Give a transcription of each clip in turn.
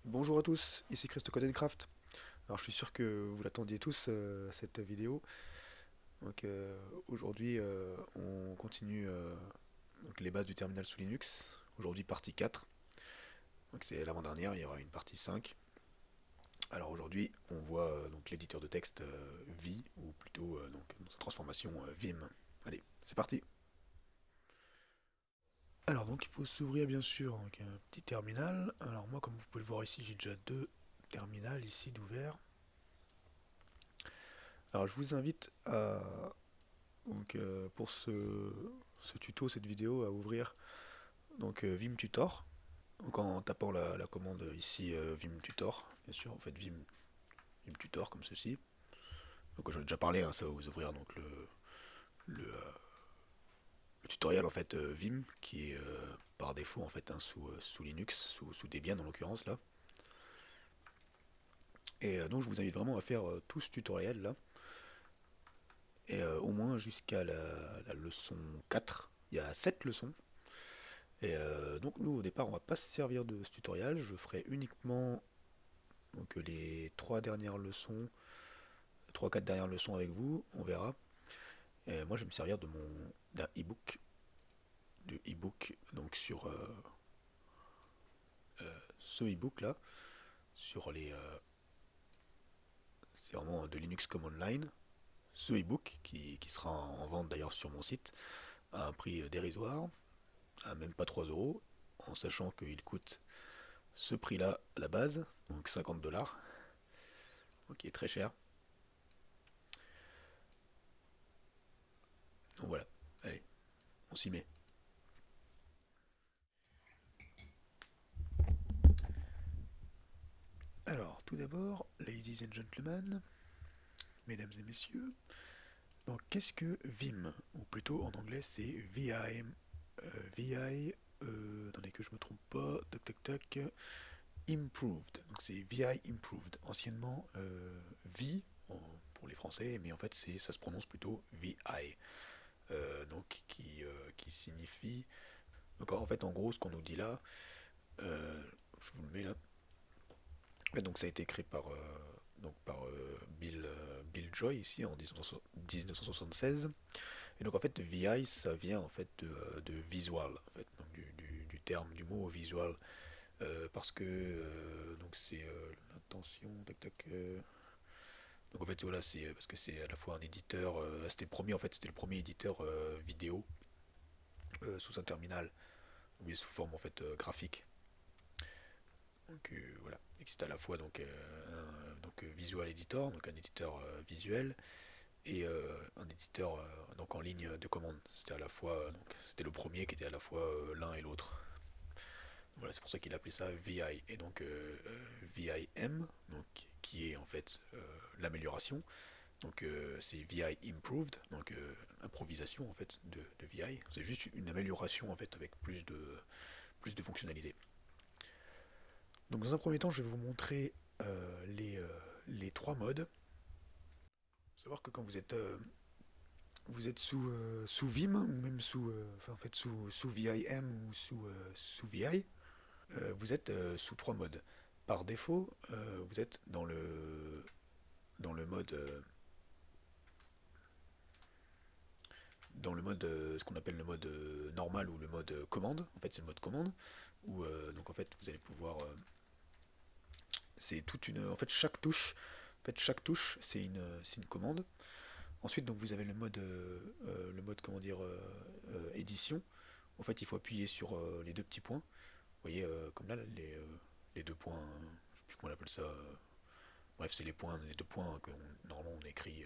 Bonjour à tous, ici ChristCodeCraft. Alors je suis sûr que vous l'attendiez tous cette vidéo. Donc aujourd'hui on continue donc, les bases du terminal sous Linux. Aujourd'hui partie 4. Donc c'est l'avant-dernière, il y aura une partie 5. Alors aujourd'hui on voit donc l'éditeur de texte Vi, ou plutôt donc dans sa transformation Vim. Allez, c'est parti. Alors donc il faut s'ouvrir bien sûr donc, un petit terminal. Alors moi comme vous pouvez le voir ici j'ai déjà deux terminals ici d'ouvert. Alors je vous invite à donc pour ce tuto, cette vidéo, à ouvrir donc Vim Tutor. Donc en tapant la commande ici Vim Tutor, bien sûr, vous faites Vim Tutor comme ceci. Donc j'en ai déjà parlé, hein, ça va vous ouvrir donc le tutoriel en fait Vim qui est par défaut en fait hein, sous Linux, sous Debian en l'occurrence là. Et donc je vous invite vraiment à faire tout ce tutoriel là. Et au moins jusqu'à la leçon 4. Il y a 7 leçons. Et donc nous au départ on va pas se servir de ce tutoriel, je ferai uniquement donc, les 3 dernières leçons, 3-4 dernières leçons avec vous, on verra. Et moi je vais me servir de d'un e-book, donc sur ce e-book là, sur les c'est vraiment de Linux Command Line, ce e-book qui sera en vente d'ailleurs sur mon site à un prix dérisoire, à même pas 3 euros, en sachant qu'il coûte ce prix là à la base, donc 50 $, donc qui est très cher. Donc voilà, allez, on s'y met. Alors, tout d'abord, ladies and gentlemen, mesdames et messieurs, donc qu'est-ce que Vim? Ou plutôt en anglais c'est VIM, VI, attendez que je me trompe pas, tac tac tac, Improved. Donc c'est VI Improved, anciennement V pour les français, mais en fait ça se prononce plutôt VI, donc qui signifie. Donc en fait en gros ce qu'on nous dit là, je vous le mets là. Et donc ça a été créé par Bill Joy ici en 1976. Et donc en fait VI ça vient en fait de visual en fait, donc du terme du mot visual parce que donc c'est l'intention tac tac donc en fait voilà c'est parce que c'est à la fois un éditeur c'était le premier en fait c'était le premier éditeur vidéo sous un terminal oui sous forme en fait graphique. Donc voilà, et c'est à la fois donc, Visual Editor, donc un éditeur visuel, et un éditeur donc en ligne de commande. C'était à la fois donc c'était le premier qui était à la fois l'un et l'autre. Voilà, c'est pour ça qu'il appelait ça VI et donc VIM, donc qui est en fait l'amélioration. Donc c'est VI Improved, donc improvisation en fait de VI. C'est juste une amélioration en fait avec plus de fonctionnalités. Donc dans un premier temps, je vais vous montrer les trois modes. Il faut savoir que quand vous êtes sous Vim ou même enfin, en fait sous VIM ou sous VI, vous êtes sous trois modes. Par défaut, vous êtes dans le mode ce qu'on appelle le mode normal ou le mode commande. En fait, c'est le mode commande où donc en fait vous allez pouvoir c'est toute une en fait chaque touche c'est une commande. Ensuite, donc vous avez le mode comment dire, édition. En fait, il faut appuyer sur les deux petits points. Vous voyez, comme là, les deux points, je ne sais plus comment on appelle ça. Bref, c'est les deux points que normalement on écrit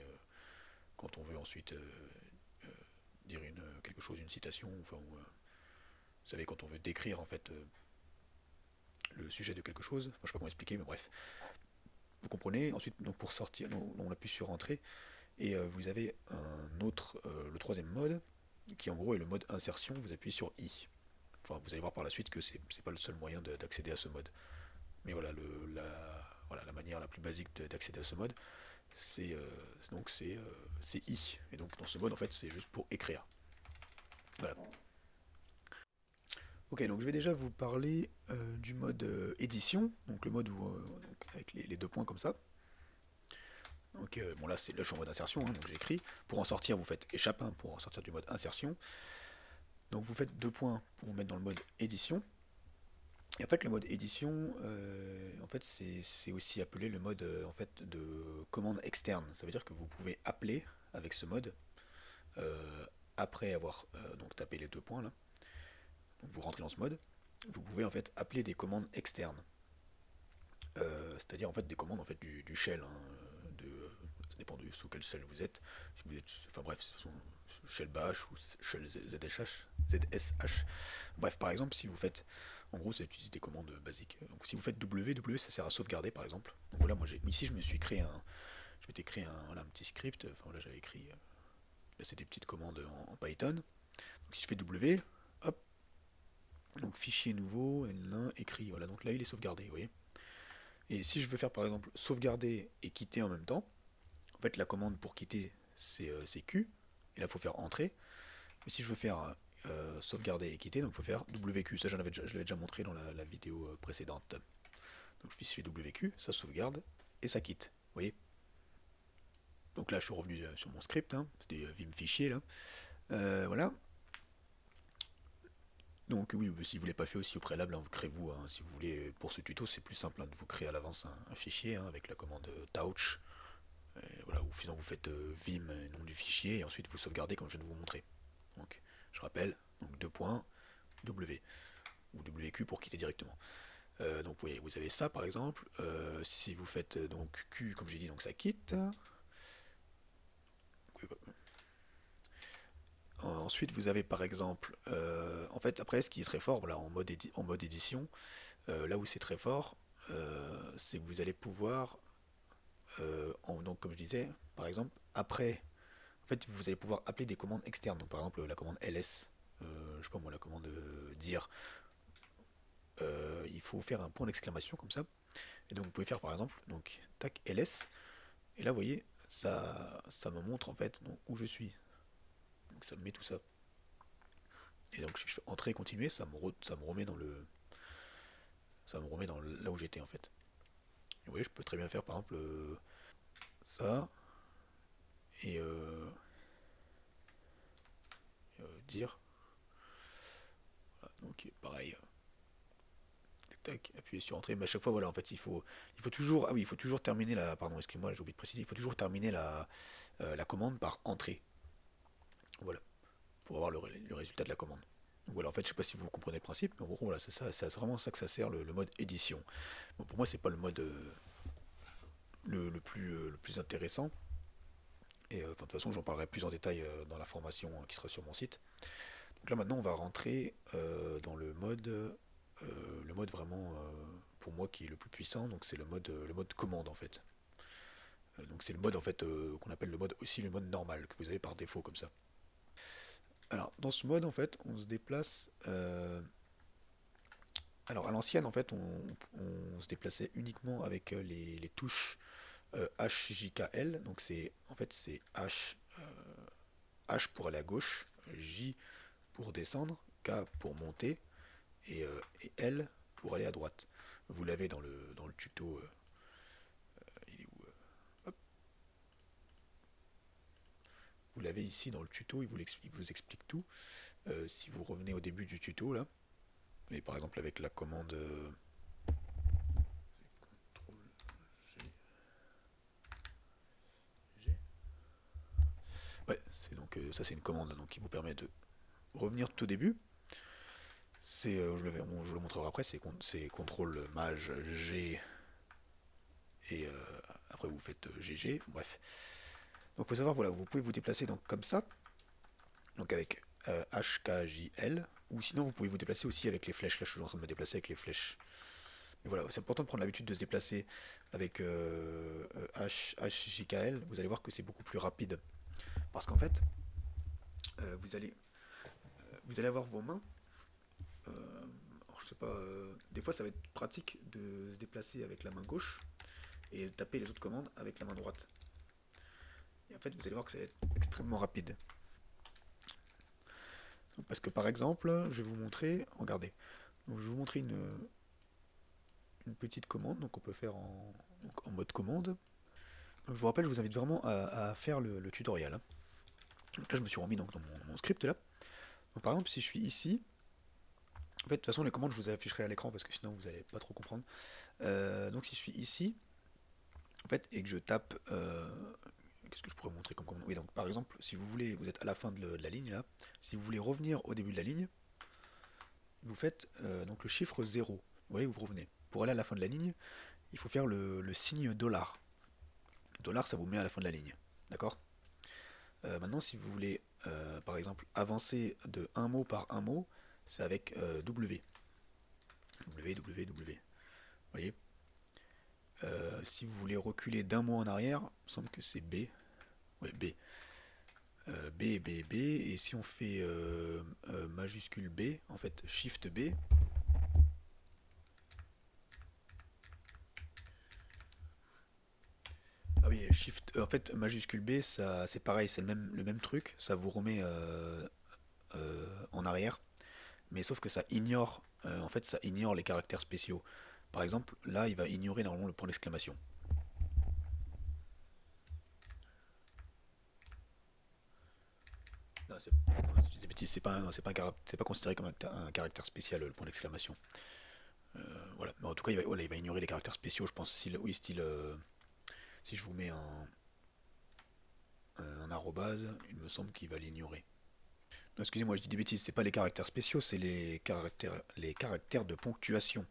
quand on veut ensuite dire quelque chose, une citation. Enfin, vous savez, quand on veut décrire en fait le sujet de quelque chose. Enfin, je sais pas comment expliquer, mais bref. Vous comprenez. Ensuite, donc pour sortir, on appuie sur entrée. Et vous avez le troisième mode, qui en gros est le mode insertion, vous appuyez sur I. Enfin, vous allez voir par la suite que c'est pas le seul moyen d'accéder à ce mode. Mais voilà, la manière la plus basique d'accéder à ce mode, c'est c'est I. Et donc dans ce mode, en fait, c'est juste pour écrire. Voilà. Ok, donc je vais déjà vous parler du mode édition, donc le mode où, donc avec les deux points comme ça. Donc bon là, là je suis en mode insertion, hein, donc j'écris. Pour en sortir, vous faites échappe, hein, pour en sortir du mode insertion. Donc vous faites deux points pour vous mettre dans le mode édition. Et en fait, le mode édition, en fait, c'est aussi appelé le mode en fait, de commande externe. Ça veut dire que vous pouvez appeler avec ce mode, après avoir donc tapé les deux points là, donc vous rentrez dans ce mode, vous pouvez en fait appeler des commandes externes. C'est-à-dire en fait des commandes en fait du shell, hein, ça dépend de sous quel shell vous êtes. Si vous êtes, enfin bref, ce sont shell bash ou shell ZSH. Bref, par exemple, si vous faites, en gros, ça utilise des commandes basiques. Donc si vous faites W, ça sert à sauvegarder par exemple. Donc voilà, moi ici je me suis créé je m'étais créé voilà, un petit script. Enfin voilà, j'avais écrit, là c'est des petites commandes en Python. Donc si je fais W, hop, donc fichier nouveau, N1, écrit. Voilà, donc là il est sauvegardé, vous voyez. Et si je veux faire par exemple sauvegarder et quitter en même temps, en fait la commande pour quitter c'est Q, et là il faut faire entrer. Mais si je veux faire sauvegarder et quitter, donc il faut faire WQ. Ça je l'avais déjà montré dans la vidéo précédente. Donc je fais WQ, ça sauvegarde et ça quitte. Vous voyez. Donc là je suis revenu sur mon script, hein, c'était vim fichier là. Voilà. Donc oui, si vous ne l'avez pas fait aussi au préalable, hein, vous créez-vous, hein, si vous voulez, pour ce tuto, c'est plus simple, hein, de vous créer à l'avance un fichier, hein, avec la commande touch. Voilà, ou sinon vous faites vim, nom du fichier, et ensuite vous sauvegardez comme je viens de vous montrer. Donc je rappelle, donc deux points, W, ou WQ pour quitter directement. Donc vous voyez, vous avez ça par exemple. Si vous faites donc Q, comme j'ai dit, donc ça quitte. Ensuite, vous avez par exemple, en fait, après, ce qui est très fort, voilà, en mode édition, là où c'est très fort, c'est que vous allez pouvoir, donc comme je disais, par exemple, après, en fait, vous allez pouvoir appeler des commandes externes. Donc par exemple, la commande ls, je sais pas moi, la commande dire, il faut faire un point d'exclamation comme ça. Et donc vous pouvez faire par exemple, donc tac ls, et là vous voyez, ça me montre en fait donc, où je suis. Donc ça me met tout ça. Et donc si je fais entrer et continuer, ça me remet dans là où j'étais en fait. Et vous voyez, je peux très bien faire par exemple ça et dire. Voilà, donc pareil. Tac, appuyer sur entrée, mais à chaque fois voilà en fait il faut toujours ah oui il faut toujours terminer la pardon excuse-moi j'ai oublié de préciser il faut toujours terminer la commande par entrée, voilà, pour avoir le résultat de la commande. Donc voilà, en fait je sais pas si vous comprenez le principe, mais en gros voilà c'est ça, c'est vraiment ça que ça sert le mode édition. Bon, pour moi c'est pas le mode le plus intéressant, et de toute façon j'en parlerai plus en détail dans la formation qui sera sur mon site. Donc là maintenant on va rentrer dans le mode vraiment pour moi qui est le plus puissant, donc c'est le mode commande en fait. Donc c'est le mode en fait qu'on appelle le mode aussi le mode normal que vous avez par défaut comme ça. Alors dans ce mode en fait on se déplace. Alors à l'ancienne en fait on se déplaçait uniquement avec les touches HJKL. Donc c'est en fait c'est H pour aller à gauche, J pour descendre, K pour monter et L pour aller à droite. Vous l'avez dans le tuto. Il est où hop, vous l'avez ici dans le tuto, il vous explique tout. Si vous revenez au début du tuto là, et par exemple avec la commande G, ouais, c'est donc ça c'est une commande donc qui vous permet de revenir tout au début. C'est je le montrerai après, c'est contrôle maj G et après vous faites GG, bref. Donc il faut savoir voilà, vous pouvez vous déplacer donc comme ça, donc avec HKJL, ou sinon vous pouvez vous déplacer aussi avec les flèches. Là je suis en train de me déplacer avec les flèches. Mais voilà, c'est important de prendre l'habitude de se déplacer avec HJKL. Vous allez voir que c'est beaucoup plus rapide. Parce qu'en fait, euh, vous, allez, vous allez avoir vos mains. Alors, je sais pas, des fois ça va être pratique de se déplacer avec la main gauche et de taper les autres commandes avec la main droite. Et en fait, vous allez voir que ça va être extrêmement rapide. Parce que par exemple, je vais vous montrer, regardez, donc, je vais vous montrer une petite commande, donc on peut faire donc en mode commande. Donc, je vous rappelle, je vous invite vraiment à faire le tutoriel, hein. Donc là, je me suis remis donc, dans mon script là. Donc par exemple, si je suis ici, en fait, de toute façon, les commandes, je vous les afficherai à l'écran parce que sinon, vous n'allez pas trop comprendre. Donc si je suis ici, en fait, et que je tape, qu'est-ce que je pourrais vous montrer comme commande? Oui, donc par exemple, si vous voulez, vous êtes à la fin de la ligne là, si vous voulez revenir au début de la ligne, vous faites donc le chiffre 0. Vous voyez, vous revenez. Pour aller à la fin de la ligne, il faut faire le signe $. Dollar, ça vous met à la fin de la ligne. D'accord? Maintenant, si vous voulez, par exemple, avancer de un mot par un mot, c'est avec W. W, W, W. Vous voyez? Si vous voulez reculer d'un mot en arrière, il me semble que c'est B. Ouais, B. B, B, B. Et si on fait majuscule B, en fait, Shift B. Ah oui, Shift. En fait, majuscule B, ça, c'est pareil, c'est le même truc. Ça vous remet en arrière. Mais sauf que ça ignore, en fait, ça ignore les caractères spéciaux. Par exemple, là, il va ignorer normalement le point d'exclamation. Non, non, je dis des bêtises, c'est pas considéré comme un caractère spécial, le point d'exclamation. Voilà. Mais en tout cas, voilà, il va ignorer les caractères spéciaux, je pense. Oui, style, si je vous mets un arrobase, il me semble qu'il va l'ignorer. Non, excusez-moi, je dis des bêtises, c'est pas les caractères spéciaux, c'est les caractères de ponctuation.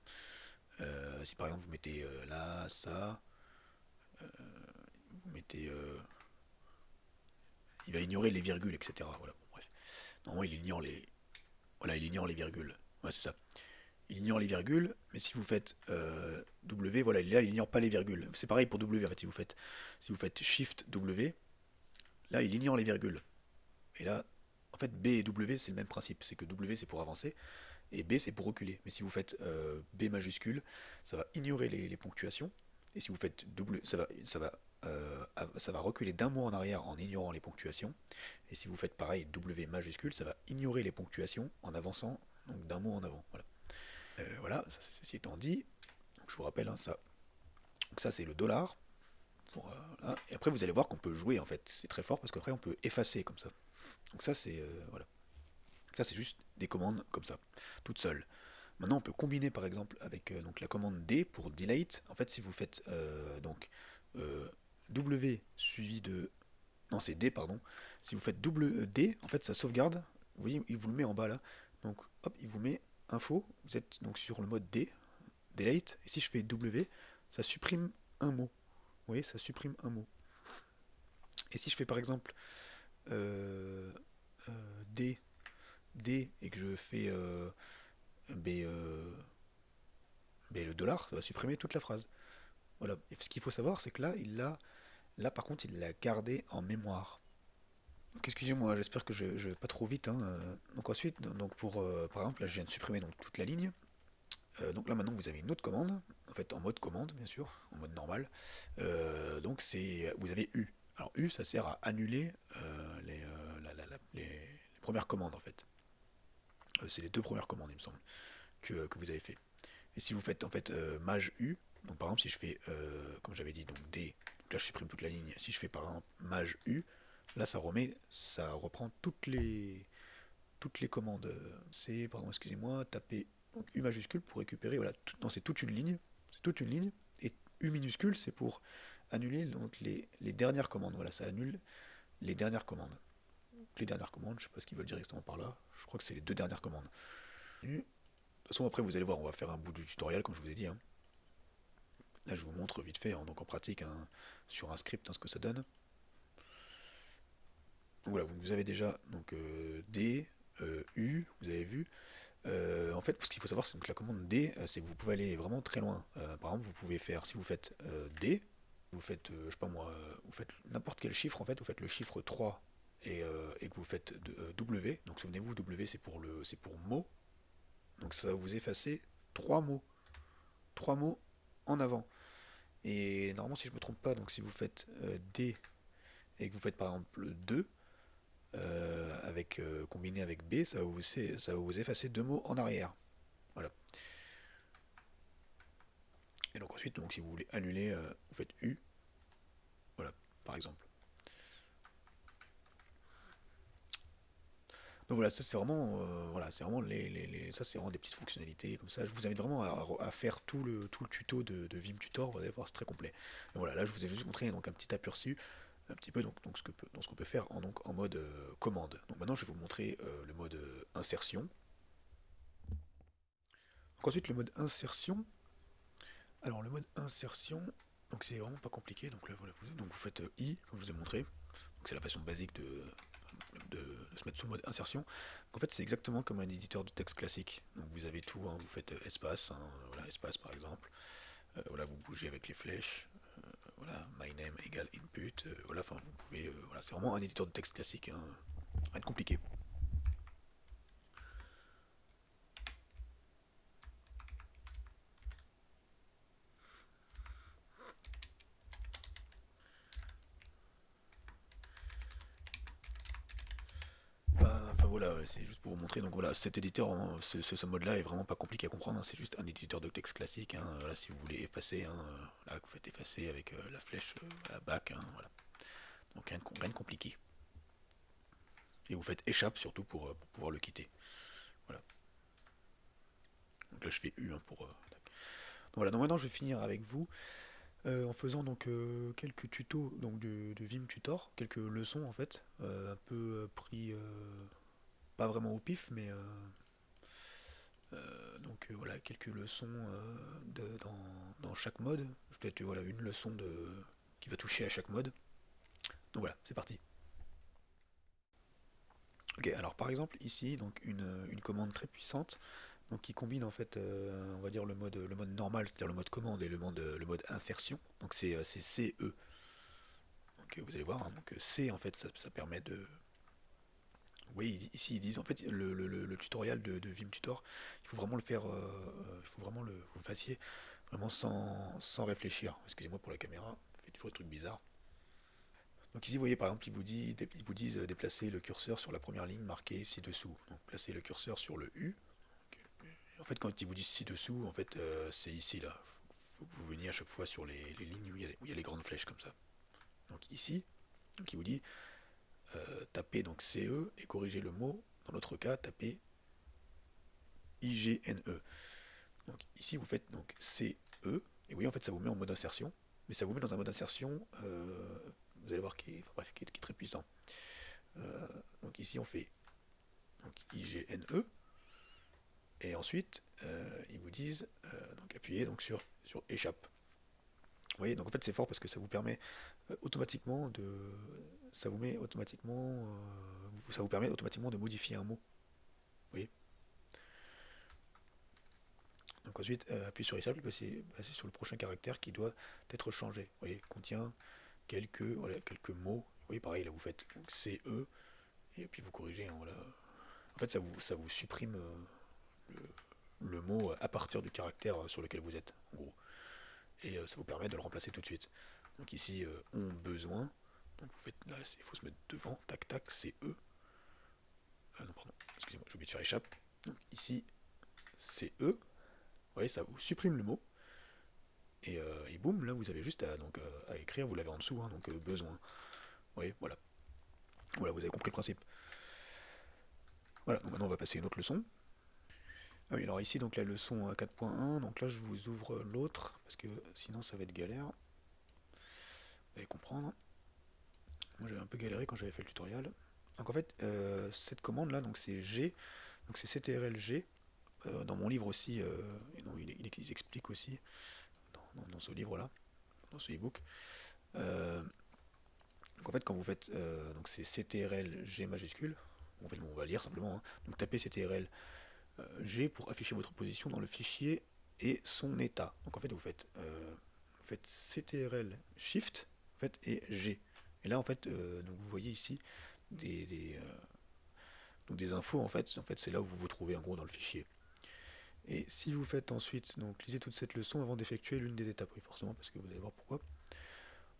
Si par exemple vous mettez là, ça, vous mettez, il va ignorer les virgules, etc. Voilà, bon, bref. Normalement, voilà, il ignore les virgules. Ouais, c'est ça. Il ignore les virgules, mais si vous faites W, voilà, là, il ignore pas les virgules. C'est pareil pour W, en fait, si vous faites Shift W, là, il ignore les virgules. Et là, en fait, B et W, c'est le même principe. C'est que W, c'est pour avancer, et B, c'est pour reculer. Mais si vous faites B majuscule, ça va ignorer les ponctuations. Et si vous faites W, ça va reculer d'un mot en arrière en ignorant les ponctuations. Et si vous faites pareil, W majuscule, ça va ignorer les ponctuations en avançant donc d'un mot en avant. Voilà. Voilà, ça, ceci étant dit, donc je vous rappelle, hein, ça. Donc ça, c'est le dollar. Là. Et après, vous allez voir qu'on peut jouer, en fait. C'est très fort parce qu'après, on peut effacer comme ça. Donc ça, c'est voilà. Ça, c'est juste des commandes comme ça, toutes seules. Maintenant, on peut combiner, par exemple, avec donc la commande D pour delete. En fait, si vous faites donc W suivi de... Non, c'est D, pardon. Si vous faites double D, en fait, ça sauvegarde. Vous voyez, il vous le met en bas, là. Donc, hop, il vous met info. Vous êtes donc sur le mode D, delete. Et si je fais W, ça supprime un mot. Vous voyez, ça supprime un mot. Et si je fais par exemple euh, D, D et que je fais B, B le dollar, ça va supprimer toute la phrase. Voilà. Et ce qu'il faut savoir, c'est que là par contre, il l'a gardé en mémoire. Donc excusez-moi, j'espère que je vais pas trop vite, hein. Donc ensuite, donc pour par exemple, là je viens de supprimer donc toute la ligne. Donc là maintenant vous avez une autre commande, en fait en mode commande bien sûr, en mode normal. Donc vous avez U. Alors U ça sert à annuler les premières commandes en fait. C'est les deux premières commandes il me semble que vous avez fait. Et si vous faites en fait maj U, donc par exemple si je fais comme j'avais dit donc D, donc là je supprime toute la ligne. Si je fais par exemple maj U, là ça reprend toutes les commandes. C'est pardon excusez-moi, taper donc U majuscule pour récupérer, voilà, non, c'est toute une ligne. C'est toute une ligne. Et U minuscule, c'est pour annuler donc les dernières commandes. Voilà, ça annule les dernières commandes. Les dernières commandes, je sais pas ce qu'ils veulent dire exactement par là. Je crois que c'est les deux dernières commandes. De toute façon, après, vous allez voir, on va faire un bout du tutoriel, comme je vous ai dit, hein. Là, je vous montre vite fait, hein, donc en pratique, hein, sur un script, hein, ce que ça donne. Donc voilà, vous avez déjà donc, D, U, vous avez vu. En fait, ce qu'il faut savoir, c'est que la commande D, c'est que vous pouvez aller vraiment très loin. Par exemple, vous pouvez faire, si vous faites D, vous faites, je sais pas moi, vous faites n'importe quel chiffre, en fait, vous faites le chiffre 3 et que vous faites W. Donc souvenez-vous, W c'est pour mot. Donc ça va vous effacer 3 mots. 3 mots en avant. Et normalement, si je ne me trompe pas, donc si vous faites D et que vous faites par exemple 2, avec, combiné avec B, ça va vous effacer deux mots en arrière. Voilà. Et donc ensuite, donc, si vous voulez annuler, vous faites U, voilà, par exemple. Donc voilà, ça c'est vraiment, voilà, c'est vraiment ça c'est vraiment des petites fonctionnalités comme ça. Je vous invite vraiment à faire tout le tuto de Vim Tutor, vous allez voir, c'est très complet. Et voilà, là je vous ai juste montré donc un petit aperçu, un petit peu donc ce qu'on peut faire en mode commande. Donc maintenant je vais vous montrer le mode insertion. Donc ensuite le mode insertion. Alors le mode insertion, donc c'est vraiment pas compliqué. Donc là voilà, donc vous faites I comme je vous ai montré. Donc c'est la façon basique de se mettre sous le mode insertion. En fait, c'est exactement comme un éditeur de texte classique. Donc vous avez tout, hein, vous faites espace, hein, voilà, espace par exemple. Voilà, vous bougez avec les flèches. Voilà, my name égale input. Voilà, enfin vous pouvez. Voilà, c'est vraiment un éditeur de texte classique, hein, rien de compliqué. Enfin voilà, ouais, c'est juste pour vous montrer. Donc voilà, cet éditeur, hein, ce mode-là est vraiment pas compliqué à comprendre, hein, c'est juste un éditeur de texte classique, hein. Voilà, si vous voulez effacer, hein, là vous faites effacer avec la flèche à la back, hein, voilà. Donc rien de compliqué. Et vous faites échappe surtout pour pouvoir le quitter. Voilà. Donc là je fais U, hein, pour. Donc voilà, donc maintenant je vais finir avec vous en faisant donc quelques tutos donc de Vim Tutor, quelques leçons en fait, un peu pris pas vraiment au pif, mais donc voilà, quelques leçons dans chaque mode. Peut-être voilà, une leçon qui va toucher à chaque mode. Donc voilà, c'est parti. Ok, alors par exemple ici, donc une commande très puissante, donc qui combine en fait, on va dire le mode normal, c'est-à-dire le mode commande et le mode insertion. Donc c'est CE. Donc vous allez voir, hein, donc C en fait, ça permet de. Oui, ici ils disent en fait le tutoriel de Vim Tutor, il faut vraiment le faire, il faut vraiment vous le fassiez vraiment sans réfléchir. Excusez-moi pour la caméra, ça fait toujours des trucs bizarres. Donc ici vous voyez par exemple ils vous disent déplacer le curseur sur la première ligne marquée ci-dessous. Donc placez le curseur sur le U. En fait quand ils vous disent ci-dessous, en fait c'est ici là. Faut que vous veniez à chaque fois sur les lignes où il y a les grandes flèches comme ça. Donc ici, donc il vous dit tapez donc CE et corrigez le mot. Dans notre cas, tapez IGNE. Donc ici vous faites donc CE, et oui en fait ça vous met en mode insertion, mais ça vous met dans un mode insertion, vous allez voir qui est très puissant. Donc ici on fait donc IGNE, et ensuite ils vous disent donc appuyez donc sur échappe. Vous voyez, donc en fait c'est fort parce que ça vous permet automatiquement ça vous met automatiquement, ça vous permet automatiquement de modifier un mot. Vous voyez. Donc ensuite, appuyez sur échappe et passez sur le prochain caractère qui doit être changé. Vous voyez, contient quelques mots. Vous voyez, pareil, là vous faites donc CE, et puis vous corrigez, hein, voilà. En fait, ça vous supprime le mot à partir du caractère sur lequel vous êtes, en gros. Et ça vous permet de le remplacer tout de suite. Donc ici, ont besoin. Donc vous faites là, il faut se mettre devant, tac tac, CE. Ah non, pardon, excusez-moi, j'ai oublié de faire échappe. Donc ici, CE. Vous voyez, ça vous supprime le mot. Et boum, là vous avez juste à écrire, vous l'avez en dessous, hein, donc besoin. Vous voyez, voilà. Voilà, vous avez compris le principe. Voilà, donc maintenant on va passer à une autre leçon. Ah oui, alors ici donc la leçon 4.1, donc là je vous ouvre l'autre, parce que sinon ça va être galère. Vous allez comprendre. Moi j'avais un peu galéré quand j'avais fait le tutoriel. Donc en fait, cette commande là, donc c'est G, donc c'est CTRL-G. Dans mon livre aussi, et non, il explique aussi dans ce livre là, dans ce e-book. Donc en fait quand vous faites, donc c'est CTRL G majuscule, en fait, on va lire simplement, hein. Donc tapez CTRL G pour afficher votre position dans le fichier et son état. Donc en fait vous faites CTRL Shift en fait, et G. Et là en fait donc vous voyez ici donc des infos en fait c'est là où vous vous trouvez en gros dans le fichier. Et si vous faites ensuite, donc lisez toute cette leçon avant d'effectuer l'une des étapes, oui forcément parce que vous allez voir pourquoi.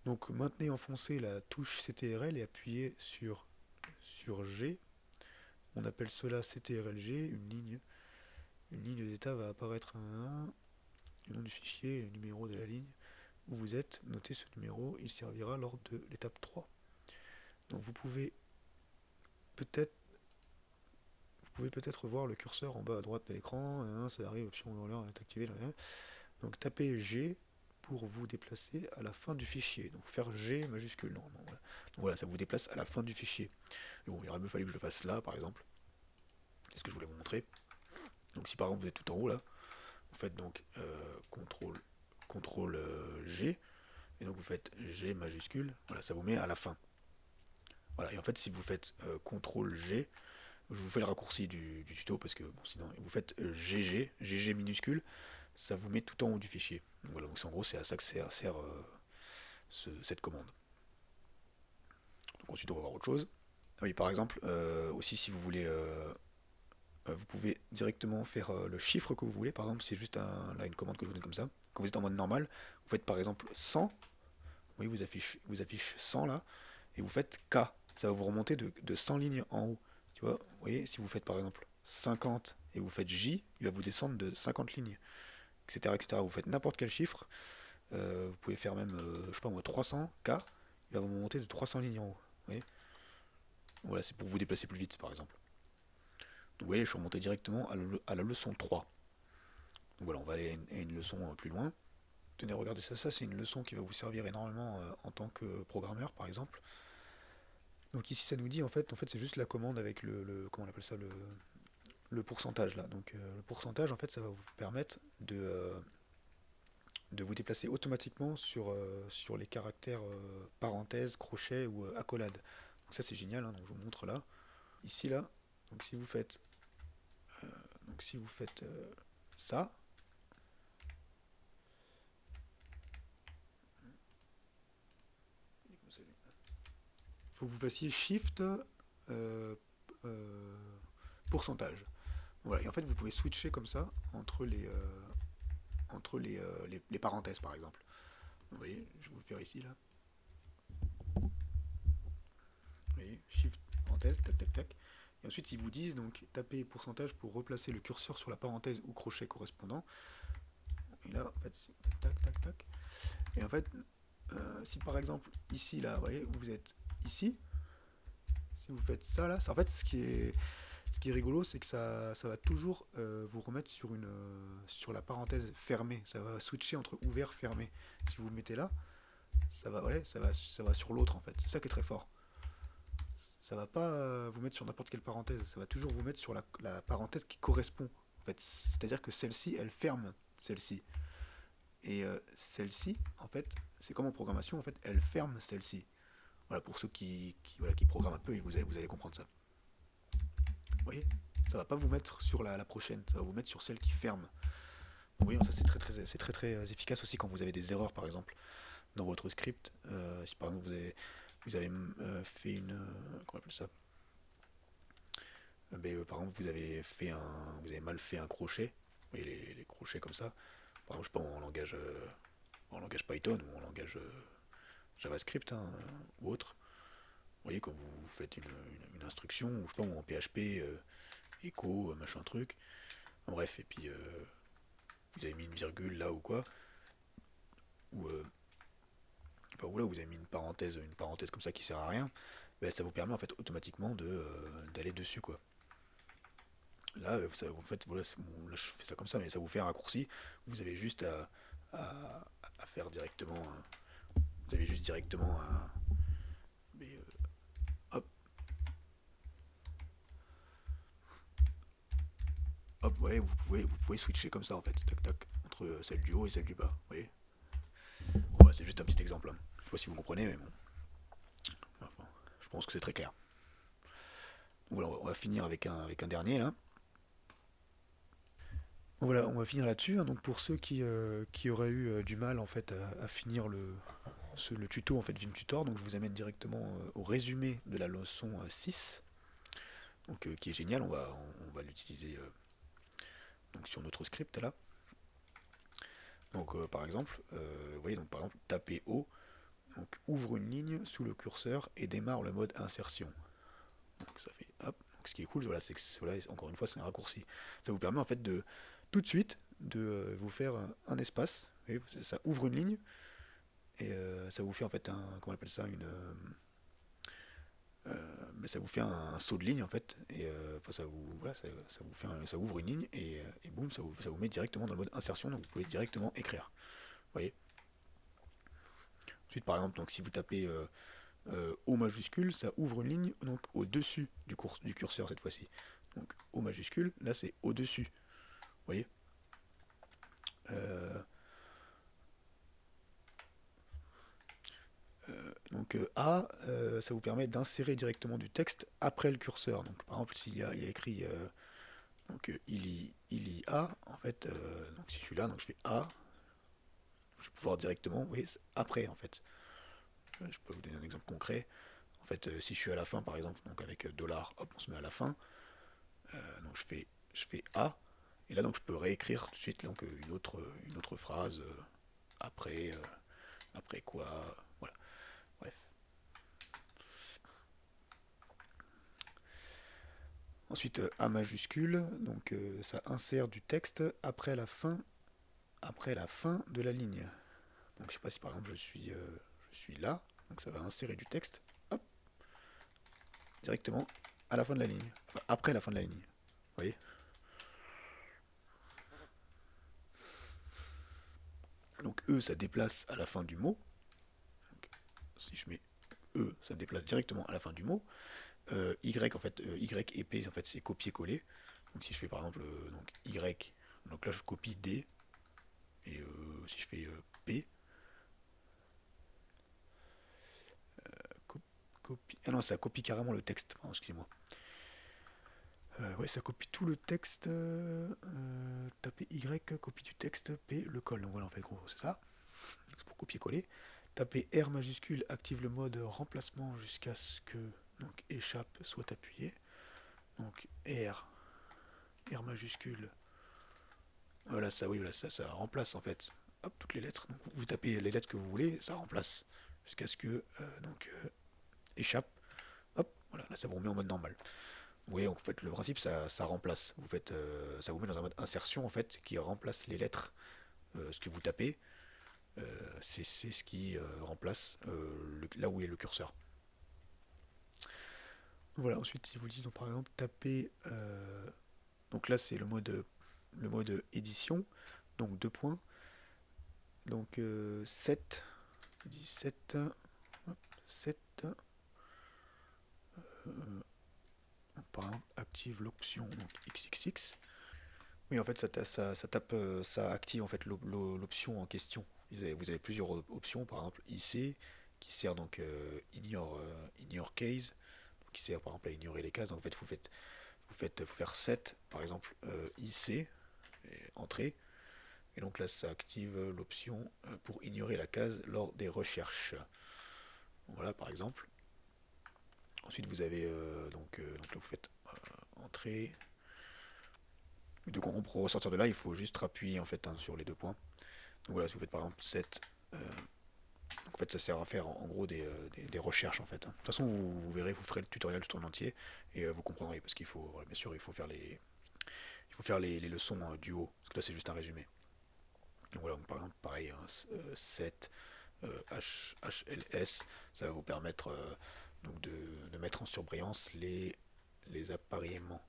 Donc maintenez enfoncé la touche CTRL et appuyez sur G, on appelle cela CTRLG, une ligne d'état va apparaître à un, le nom du fichier, le numéro de la ligne où vous êtes, notez ce numéro, il servira lors de l'étape 3. Donc peut-être vous pouvez peut-être voir le curseur en bas à droite de l'écran, ça arrive, option dans est activé. Donc tapez G pour vous déplacer à la fin du fichier. Donc faire G majuscule normalement. Voilà. Donc voilà, ça vous déplace à la fin du fichier. Et bon, il aurait mieux fallu que je le fasse là par exemple. C'est ce que je voulais vous montrer. Donc si par exemple vous êtes tout en haut là, vous faites donc CTRL G, et donc vous faites G majuscule, voilà, ça vous met à la fin. Voilà, et en fait si vous faites CTRL G, je vous fais le raccourci du tuto parce que bon, sinon vous faites GG minuscule, ça vous met tout en haut du fichier. Donc voilà, donc en gros c'est à ça que sert cette commande. Donc ensuite on va voir autre chose. Ah oui, par exemple, aussi si vous voulez, vous pouvez directement faire le chiffre que vous voulez. Par exemple, c'est juste là, une commande que je vous donne comme ça. Quand vous êtes en mode normal, vous faites par exemple 100. Oui, vous affiche 100 là, et vous faites K. Ça va vous remonter de 100 lignes en haut. Tu vois, vous voyez, si vous faites par exemple 50 et vous faites J, il va vous descendre de 50 lignes, etc. etc. Vous faites n'importe quel chiffre. Vous pouvez faire même, je sais pas moi, 300 K, il va vous monter de 300 lignes en haut. Vous voyez, voilà, c'est pour vous déplacer plus vite par exemple. Donc vous voyez, je suis remonté directement à la leçon 3. Donc voilà, on va aller à une leçon plus loin. Tenez, regardez ça, c'est une leçon qui va vous servir énormément en tant que programmeur par exemple. Donc ici ça nous dit en fait c'est juste la commande avec comment on appelle ça, le pourcentage là. Donc le pourcentage en fait ça va vous permettre de vous déplacer automatiquement sur les caractères parenthèses, crochets ou accolades. Donc ça c'est génial, hein, donc je vous montre là. Ici là, donc si vous faites ça, il faut que vous fassiez Shift pourcentage. Voilà, et en fait vous pouvez switcher comme ça entre les parenthèses par exemple. Vous voyez, je vais vous le faire ici là. Vous voyez, Shift parenthèse, tac tac tac. Et ensuite ils vous disent donc tapez pourcentage pour replacer le curseur sur la parenthèse ou crochet correspondant. Et là en fait tac tac tac. Et en fait si par exemple ici là, vous voyez, vous êtes ici, si vous faites ça là, en fait ce qui est rigolo, c'est que ça va toujours vous remettre sur la parenthèse fermée. Ça va switcher entre ouvert fermé. Si vous vous mettez là, ça va sur l'autre en fait. C'est ça qui est très fort. Ça va pas vous mettre sur n'importe quelle parenthèse. Ça va toujours vous mettre sur la parenthèse qui correspond. En fait, c'est-à-dire que celle-ci, elle ferme celle-ci. Et celle-ci, en fait, c'est comme en programmation, en fait, elle ferme celle-ci. Voilà, pour ceux qui programment un peu, vous allez comprendre ça. Vous voyez, ça va pas vous mettre sur la prochaine, ça va vous mettre sur celle qui ferme. Vous voyez, ça c'est très efficace aussi quand vous avez des erreurs par exemple dans votre script. Si par exemple vous avez fait comment on appelle ça, par exemple vous avez mal fait un crochet. Vous voyez les crochets comme ça. Par exemple, je sais pas, en langage Python ou en langage JavaScript, hein, ou autre. Vous voyez, quand vous faites une instruction, ou je sais pas, ou en PHP, echo, machin truc. Bref, et puis vous avez mis une virgule là ou quoi, ou enfin, là vous avez mis une parenthèse comme ça qui sert à rien, ben, ça vous permet en fait automatiquement d'aller dessus quoi. Là, en fait, voilà, bon, là je fais ça comme ça, mais ça vous fait un raccourci. Vous avez juste à faire directement. Vous avez juste directement à. Mais, hop, hop, ouais, vous pouvez switcher comme ça en fait, tac tac, entre celle du haut et celle du bas. Vous voyez. Bon, bah, c'est juste un petit exemple. Hein. Je sais pas si vous comprenez, mais bon. Enfin, je pense que c'est très clair. Donc, voilà, on va finir avec un dernier là. Voilà, on va finir là-dessus. Hein. Donc pour ceux qui auraient eu du mal en fait à finir le tuto en fait Vim Tutor, donc je vous amène directement au résumé de la leçon 6, donc qui est génial. On va l'utiliser donc sur notre script là. Donc par exemple, vous voyez donc par exemple tapez O, donc ouvre une ligne sous le curseur et démarre le mode insertion. Donc ce qui est cool, voilà, c'est que voilà, encore une fois, c'est un raccourci. Ça vous permet en fait de tout de suite de vous faire un espace. Vous voyez, ça ouvre une ligne et ça vous fait en fait un, comment on appelle ça, mais ça vous fait un saut de ligne en fait et enfin, ça vous voilà, ça vous fait ça ouvre une ligne et boum, ça vous met directement dans le mode insertion, donc vous pouvez directement écrire. Vous voyez. Ensuite, par exemple, donc si vous tapez O majuscule, ça ouvre une ligne donc au-dessus du curseur cette fois-ci. Donc O majuscule, là c'est au-dessus. Vous voyez. Euh, donc A, ça vous permet d'insérer directement du texte après le curseur. Donc par exemple, il y a écrit donc il lit A, en fait, donc si je suis là, donc je fais A, je vais pouvoir directement, oui, après en fait. Je peux vous donner un exemple concret. En fait, si je suis à la fin par exemple, donc avec dollar, hop, on se met à la fin. Donc je fais A, et là donc je peux réécrire tout de suite donc, une autre phrase après, après quoi, voilà. Bref. Ensuite A majuscule, donc ça insère du texte après la fin de la ligne. Donc je sais pas si par exemple je suis là, donc ça va insérer du texte, hop, directement à la fin de la ligne, enfin, après la fin de la ligne. Vous voyez. Donc E ça déplace à la fin du mot. Donc, si je mets E, ça me déplace directement à la fin du mot. Y en fait, Y et P en fait c'est copier-coller. Donc si je fais par exemple donc Y, donc là je copie D, et si je fais P, copie, ah non ça copie carrément le texte, pardon, excusez-moi. Ouais, ça copie tout le texte. Taper Y, copie du texte, P, le colle. Donc voilà, en fait, gros, c'est ça. C'est pour copier-coller. Taper R majuscule active le mode remplacement jusqu'à ce que donc échappe soit appuyé. Donc R majuscule. Voilà, ça, oui, voilà, ça remplace en fait. Hop, toutes les lettres. Donc vous tapez les lettres que vous voulez, ça remplace jusqu'à ce que donc échappe. Hop, voilà, là ça vous remet en mode normal. Vous voyez, en fait, le principe, ça remplace. Ça vous met dans un mode insertion, en fait, qui remplace les lettres. Ce que vous tapez, c'est ce qui remplace là où est le curseur. Voilà, ensuite, ils vous disent, donc, par exemple, taper... donc là, c'est le mode édition. Donc, 2 points. Donc, 7. 17. 7. Par exemple, active l'option XXX. Oui, en fait, ça active en fait l'option en question. Vous avez plusieurs options, par exemple IC, qui sert donc ignore case, qui sert par exemple à ignorer les cases. Donc en fait, faut faire set, par exemple IC, entrée, et donc là, ça active l'option pour ignorer la case lors des recherches. Voilà, par exemple. Ensuite, vous avez donc là, vous faites entrée. Donc pour ressortir de là, il faut juste appuyer en fait sur les 2 points. Donc voilà, si vous faites par exemple 7, donc en fait ça sert à faire en gros des recherches en fait. De toute façon, vous verrez, vous ferez le tutoriel tout en entier et vous comprendrez parce qu'il faut, voilà, bien sûr, il faut faire les leçons du haut, parce que là c'est juste un résumé. Donc voilà, donc, par exemple, pareil, hein, 7 HLS, ça va vous permettre donc de mettre en surbrillance les appareillements.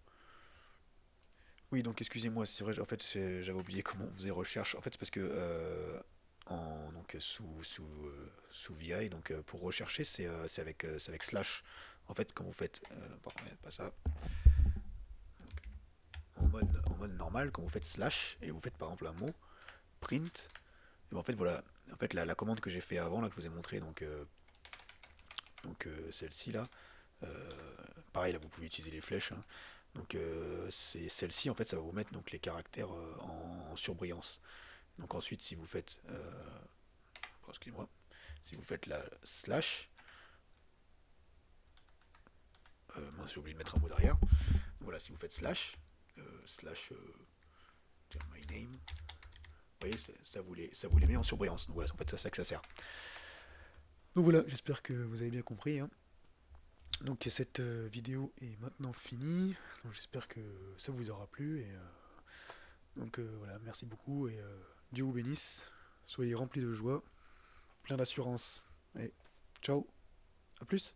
Oui, donc excusez-moi, c'est vrai, en fait j'avais oublié comment on faisait recherche. En fait, c'est parce que donc sous VI, donc pour rechercher, c'est avec slash. En fait, quand vous faites, pardon, pas ça, en mode normal, quand vous faites slash et vous faites par exemple un mot, print, et ben, en fait voilà, en fait la commande que j'ai fait avant, là que je vous ai montré, donc celle-ci là, pareil là vous pouvez utiliser les flèches, hein. Donc c'est celle-ci en fait ça va vous mettre donc les caractères en surbrillance. Donc ensuite si vous faites excusez-moi, si vous faites la slash, j'ai oublié de mettre un mot derrière. Donc voilà, si vous faites slash my name, vous voyez ça vous les met en surbrillance. Donc voilà, en fait c'est ça que ça sert. Donc voilà, j'espère que vous avez bien compris, hein. Donc cette vidéo est maintenant finie. Donc j'espère que ça vous aura plu. Et donc voilà, merci beaucoup et Dieu vous bénisse. Soyez remplis de joie, plein d'assurance. Allez, ciao, à plus.